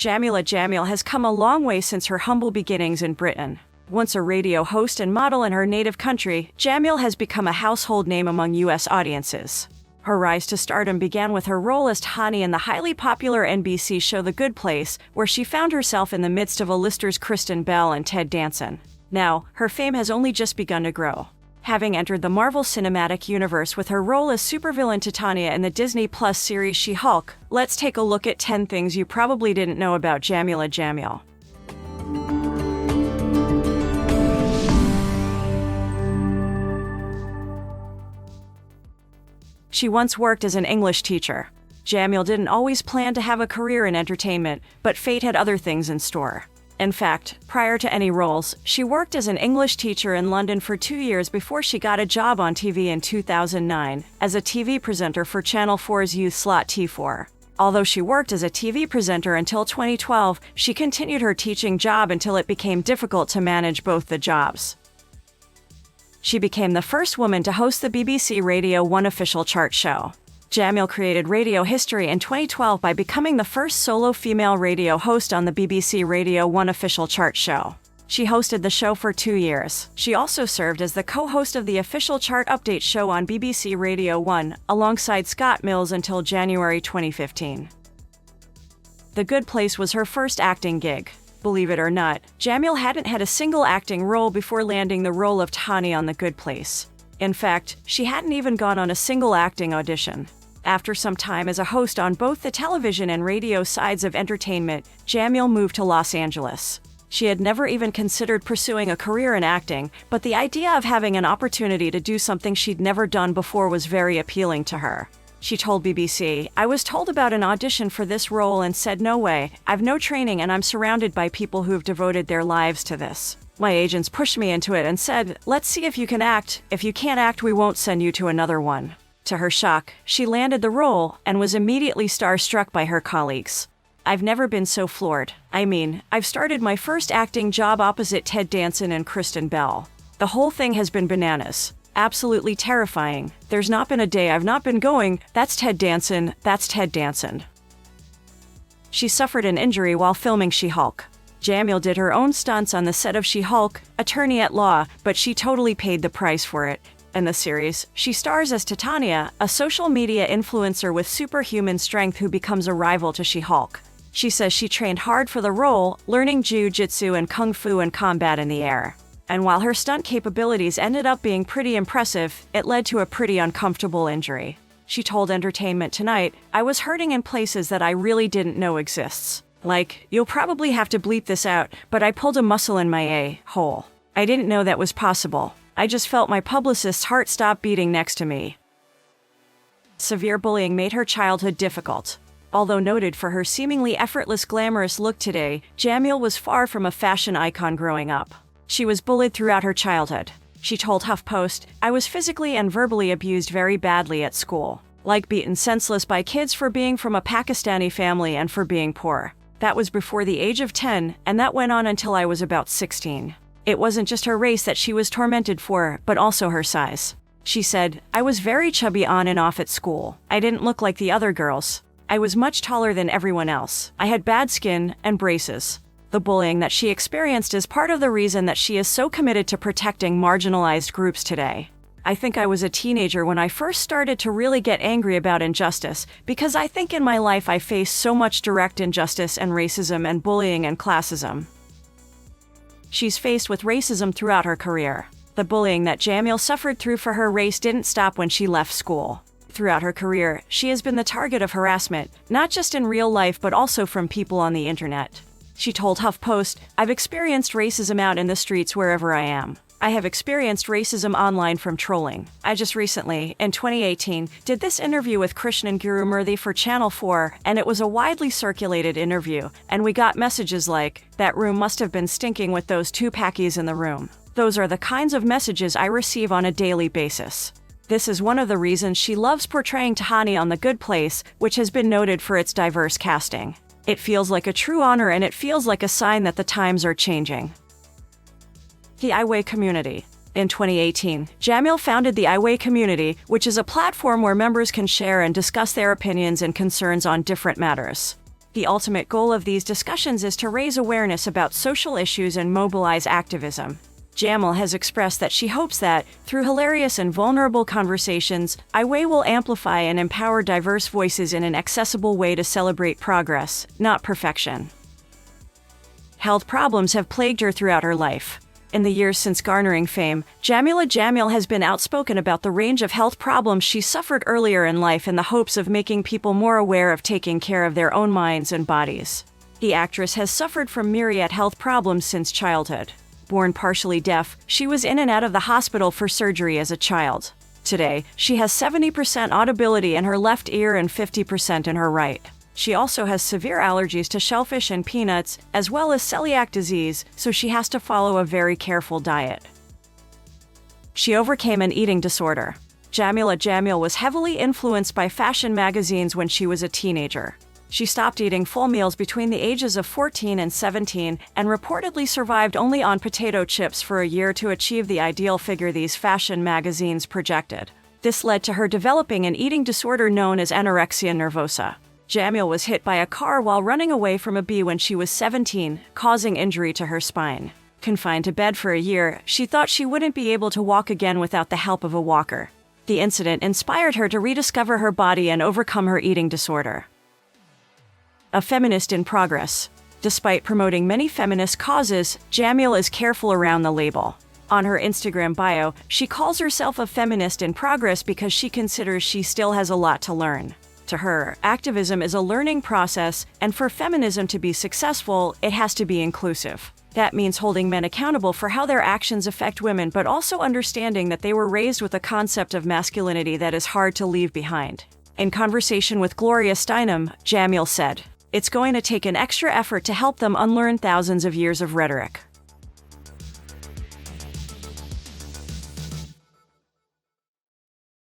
Jameela Jamil has come a long way since her humble beginnings in Britain. Once a radio host and model in her native country, Jamil has become a household name among U.S. audiences. Her rise to stardom began with her role as Tani in the highly popular NBC show The Good Place, where she found herself in the midst of A-listers Kristen Bell and Ted Danson. Now, her fame has only just begun to grow. Having entered the Marvel Cinematic Universe with her role as supervillain Titania in the Disney Plus series She-Hulk, let's take a look at 10 things you probably didn't know about Jameela Jamil. She once worked as an English teacher. Jamil didn't always plan to have a career in entertainment, but fate had other things in store. In fact, prior to any roles, she worked as an English teacher in London for 2 years before she got a job on TV in 2009, as a TV presenter for Channel 4's youth slot T4. Although she worked as a TV presenter until 2012, she continued her teaching job until it became difficult to manage both the jobs. She became the first woman to host the BBC Radio 1 official chart show. Jamil created radio history in 2012 by becoming the first solo female radio host on the BBC Radio 1 official chart show. She hosted the show for 2 years. She also served as the co-host of the official chart update show on BBC Radio 1, alongside Scott Mills until January 2015. The Good Place was her first acting gig. Believe it or not, Jamil hadn't had a single acting role before landing the role of Tani on The Good Place. In fact, she hadn't even gone on a single acting audition. After some time as a host on both the television and radio sides of entertainment, Jamil moved to Los Angeles. She had never even considered pursuing a career in acting, but the idea of having an opportunity to do something she'd never done before was very appealing to her. She told BBC, "I was told about an audition for this role and said no way, I've no training and I'm surrounded by people who've devoted their lives to this. My agents pushed me into it and said, let's see if you can act. If you can't act, we won't send you to another one." To her shock, she landed the role and was immediately starstruck by her colleagues. "I've never been so floored. I mean, I've started my first acting job opposite Ted Danson and Kristen Bell. The whole thing has been bananas. Absolutely terrifying. There's not been a day I've not been going, that's Ted Danson, that's Ted Danson." She suffered an injury while filming She-Hulk. Jamil did her own stunts on the set of She-Hulk, attorney at law, but she totally paid the price for it. In the series, she stars as Titania, a social media influencer with superhuman strength who becomes a rival to She-Hulk. She says she trained hard for the role, learning jiu-jitsu and kung fu and combat in the air. And while her stunt capabilities ended up being pretty impressive, it led to a pretty uncomfortable injury. She told Entertainment Tonight, "I was hurting in places that I really didn't know exists. Like, you'll probably have to bleep this out, but I pulled a muscle in my a-hole. I didn't know that was possible. I just felt my publicist's heart stop beating next to me." Severe bullying made her childhood difficult. Although noted for her seemingly effortless glamorous look today, Jamil was far from a fashion icon growing up. She was bullied throughout her childhood. She told HuffPost, "I was physically and verbally abused very badly at school. Like beaten senseless by kids for being from a Pakistani family and for being poor. That was before the age of 10, and that went on until I was about 16. It wasn't just her race that she was tormented for, but also her size." She said, "I was very chubby on and off at school. I didn't look like the other girls. I was much taller than everyone else. I had bad skin and braces." The bullying that she experienced is part of the reason that she is so committed to protecting marginalized groups today. "I think I was a teenager when I first started to really get angry about injustice, because I think in my life I faced so much direct injustice and racism and bullying and classism." She's faced with racism throughout her career. The bullying that Jamil suffered through for her race didn't stop when she left school. Throughout her career, she has been the target of harassment, not just in real life but also from people on the internet. She told HuffPost, "I've experienced racism out in the streets wherever I am. I have experienced racism online from trolling. I just recently, in 2018, did this interview with Krishnan Gurumurthy for Channel 4, and it was a widely circulated interview, and we got messages like, 'That room must have been stinking with those 2 packies in the room.' Those are the kinds of messages I receive on a daily basis." This is one of the reasons she loves portraying Tani on The Good Place, which has been noted for its diverse casting. It feels like a true honor and it feels like a sign that the times are changing. The iWay community. In 2018, Jamil founded the iWay community, which is a platform where members can share and discuss their opinions and concerns on different matters. The ultimate goal of these discussions is to raise awareness about social issues and mobilize activism. Jamil has expressed that she hopes that, through hilarious and vulnerable conversations, IWA will amplify and empower diverse voices in an accessible way to celebrate progress, not perfection. Health problems have plagued her throughout her life. In the years since garnering fame, Jameela Jamil has been outspoken about the range of health problems she suffered earlier in life in the hopes of making people more aware of taking care of their own minds and bodies. The actress has suffered from myriad health problems since childhood. Born partially deaf, she was in and out of the hospital for surgery as a child. Today, she has 70% audibility in her left ear and 50% in her right. She also has severe allergies to shellfish and peanuts, as well as celiac disease, so she has to follow a very careful diet. She overcame an eating disorder. Jameela Jamil was heavily influenced by fashion magazines when she was a teenager. She stopped eating full meals between the ages of 14 and 17 and reportedly survived only on potato chips for a year to achieve the ideal figure these fashion magazines projected. This led to her developing an eating disorder known as anorexia nervosa. Jamil was hit by a car while running away from a bee when she was 17, causing injury to her spine. Confined to bed for a year, she thought she wouldn't be able to walk again without the help of a walker. The incident inspired her to rediscover her body and overcome her eating disorder. A feminist in progress. Despite promoting many feminist causes, Jamil is careful around the label. On her Instagram bio, she calls herself a feminist in progress because she considers she still has a lot to learn. To her, activism is a learning process, and for feminism to be successful, it has to be inclusive. That means holding men accountable for how their actions affect women, but also understanding that they were raised with a concept of masculinity that is hard to leave behind. In conversation with Gloria Steinem, Jamil said, "It's going to take an extra effort to help them unlearn thousands of years of rhetoric."